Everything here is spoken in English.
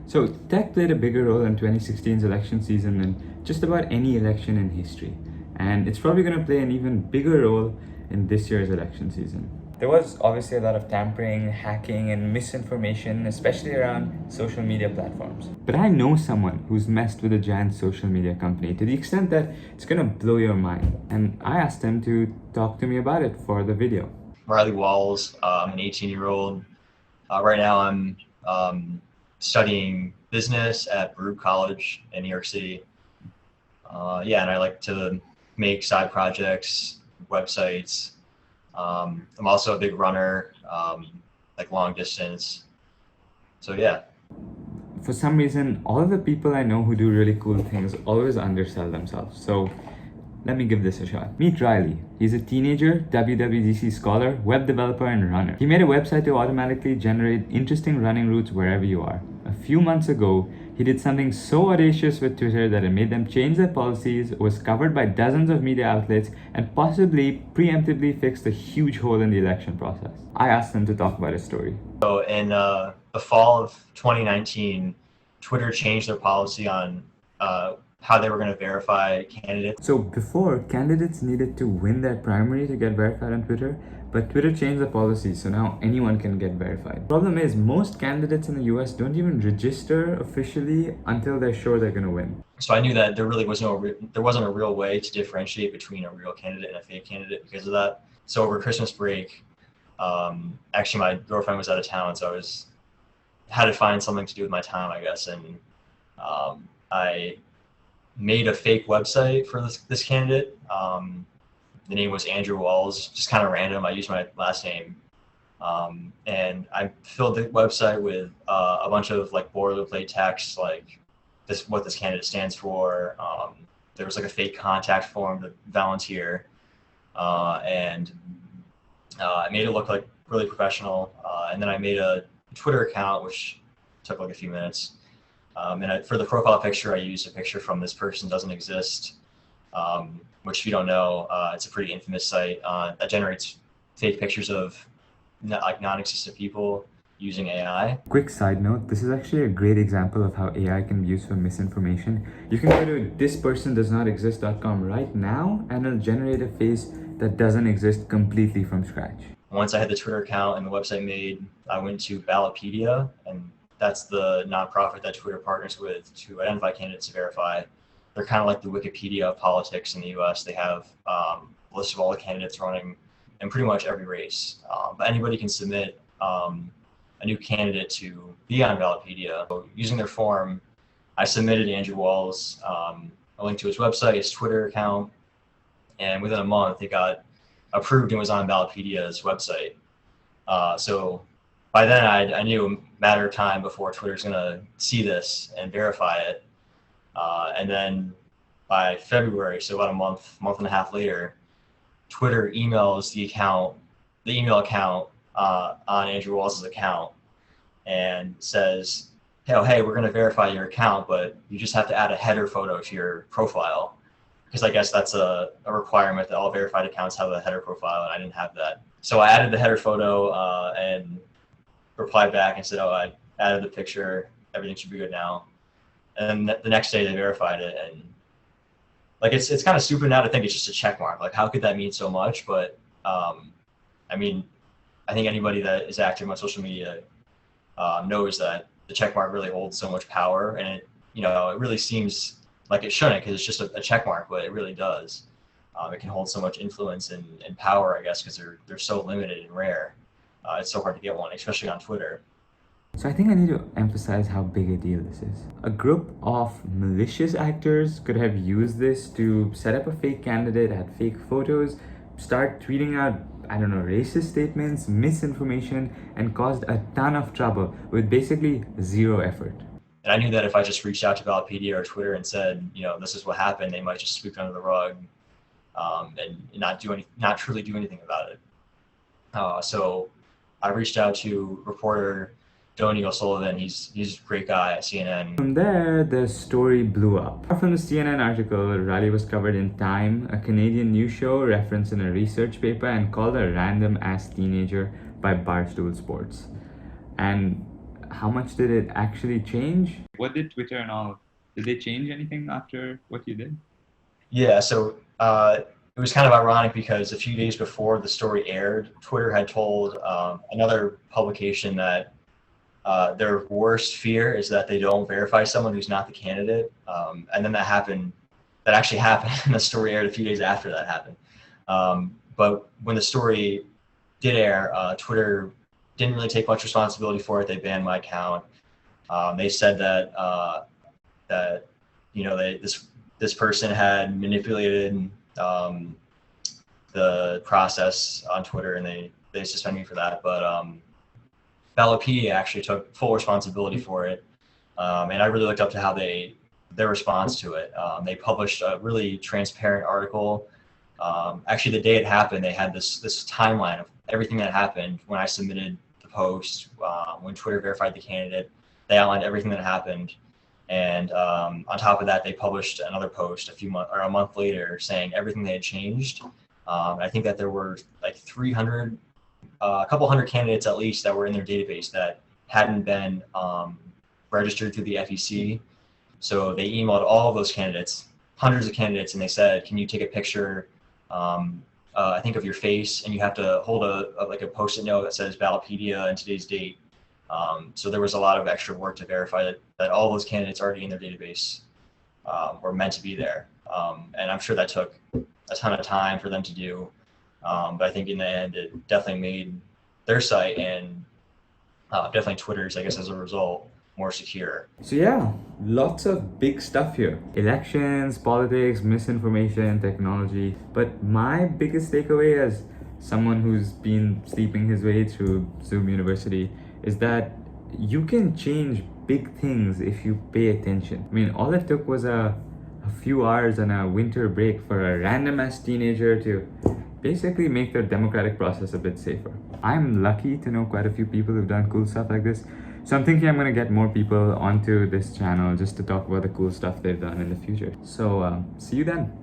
So tech played a bigger role in 2016's election season than just about any election in history. And it's probably going to play an even bigger role in this year's election season. There was obviously a lot of tampering, hacking, and misinformation, especially around social media platforms. But I know someone who's messed with a giant social media company to the extent that it's gonna blow your mind. And I asked him to talk to me about it for the video. Riley Walls. I'm an 18-year-old. Right now I'm studying business at Baruch College in New York City. And I like to make side projects, websites. I'm also a big runner, like long distance. So yeah. For some reason, all of the people I know who do really cool things always undersell themselves. So let me give this a shot. Meet Riley. He's a teenager, WWDC scholar, web developer, and runner. He made a website to automatically generate interesting running routes wherever you are. A few months ago, he did something so audacious with Twitter that it made them change their policies, was covered by dozens of media outlets, and possibly preemptively fixed a huge hole in the election process. I asked him to talk about his story. So in the fall of 2019, Twitter changed their policy on how they were going to verify candidates. So before, candidates needed to win their primary to get verified on Twitter, but Twitter changed the policy, so now anyone can get verified. Problem is, most candidates in the US don't even register officially until they're sure they're going to win. So I knew that there really was there wasn't a real way to differentiate between a real candidate and a fake candidate because of that. So over Christmas break, actually my girlfriend was out of town, so had to find something to do with my time, I guess, and I made a fake website for this candidate. The name was Andrew Walls, just kind of random. I used my last name. And I filled the website with a bunch of like boilerplate text, like what this candidate stands for. There was like a fake contact form to volunteer. And I made it look like really professional. And then I made a Twitter account, which took like a few minutes. For the profile picture, I used a picture from This Person Doesn't Exist, which if you don't know, it's a pretty infamous site that generates fake pictures of non-existent people using AI. Quick side note, this is actually a great example of how AI can be used for misinformation. You can go to thispersondoesnotexist.com right now and it'll generate a face that doesn't exist completely from scratch. Once I had the Twitter account and the website made, I went to Ballotpedia, and that's the nonprofit that Twitter partners with to identify candidates to verify. They're kind of like the Wikipedia of politics in the US. They have a list of all the candidates running in pretty much every race. But anybody can submit a new candidate to be on Ballotpedia. So using their form, I submitted Andrew Walls a link to his website, his Twitter account, and within a month it got approved and was on Ballotpedia's website. So by then I knew a matter of time before Twitter's gonna see this and verify it. And then by February, so about a month and a half later, Twitter emails the email account on Andrew Walls' account and says, hey, we're gonna verify your account, but you just have to add a header photo to your profile. Because I guess that's a requirement that all verified accounts have a header profile, and I didn't have that. So I added the header photo and replied back and said, oh, I added the picture, everything should be good now. And then the next day they verified it, and like it's kind of stupid now to think it's just a check mark. Like, how could that mean so much? But I mean, I think anybody that is active on social media knows that the check mark really holds so much power, and it really seems like it shouldn't because it's just a check mark, but it really does. It can hold so much influence and power, I guess, because they're so limited and rare. It's so hard to get one, especially on Twitter. So I think I need to emphasize how big a deal this is. A group of malicious actors could have used this to set up a fake candidate, had fake photos, start tweeting out, I don't know, racist statements, misinformation, and caused a ton of trouble with basically zero effort. And I knew that if I just reached out to Ballotpedia or Twitter and said, this is what happened, they might just sweep it under the rug and not truly do anything about it. So I reached out to reporter Donnie O'Sullivan. He's a great guy at CNN. From there, the story blew up. From the CNN article, Riley was covered in Time, a Canadian news show referenced in a research paper, and called a random-ass teenager by Barstool Sports. And how much did it actually change? What did Twitter and all, did they change anything after what you did? Yeah, so it was kind of ironic because a few days before the story aired, Twitter had told another publication that their worst fear is that they don't verify someone who's not the candidate. And then that happened, that actually happened, and the story aired a few days after that happened. But when the story did air, Twitter didn't really take much responsibility for it. They banned my account. They said that this person had manipulated the process on Twitter, and they suspended me for that. But Ballotpedia actually took full responsibility for it, and I really looked up to how their response to it. They published a really transparent article. Actually, the day it happened, they had this timeline of everything that happened when I submitted the post, when Twitter verified the candidate. They outlined everything that happened. And on top of that, they published another post a month later saying everything they had changed. I think that there were like 300, a couple hundred candidates at least that were in their database that hadn't been registered through the FEC. So they emailed all of those candidates, hundreds of candidates, and they said, "Can you take a picture, I think, of your face, and you have to hold a Post-it note that says Ballotpedia and today's date." So there was a lot of extra work to verify that all those candidates already in their database were meant to be there. And I'm sure that took a ton of time for them to do. But I think in the end, it definitely made their site and definitely Twitter's, I guess, as a result, more secure. So yeah, lots of big stuff here. Elections, politics, misinformation, technology. But my biggest takeaway as someone who's been sleeping his way through Zoom University is that you can change big things if you pay attention. I mean, all it took was a few hours on a winter break for a random ass teenager to basically make the democratic process a bit safer. I'm lucky to know quite a few people who've done cool stuff like this. So I'm thinking I'm gonna get more people onto this channel just to talk about the cool stuff they've done in the future. So see you then.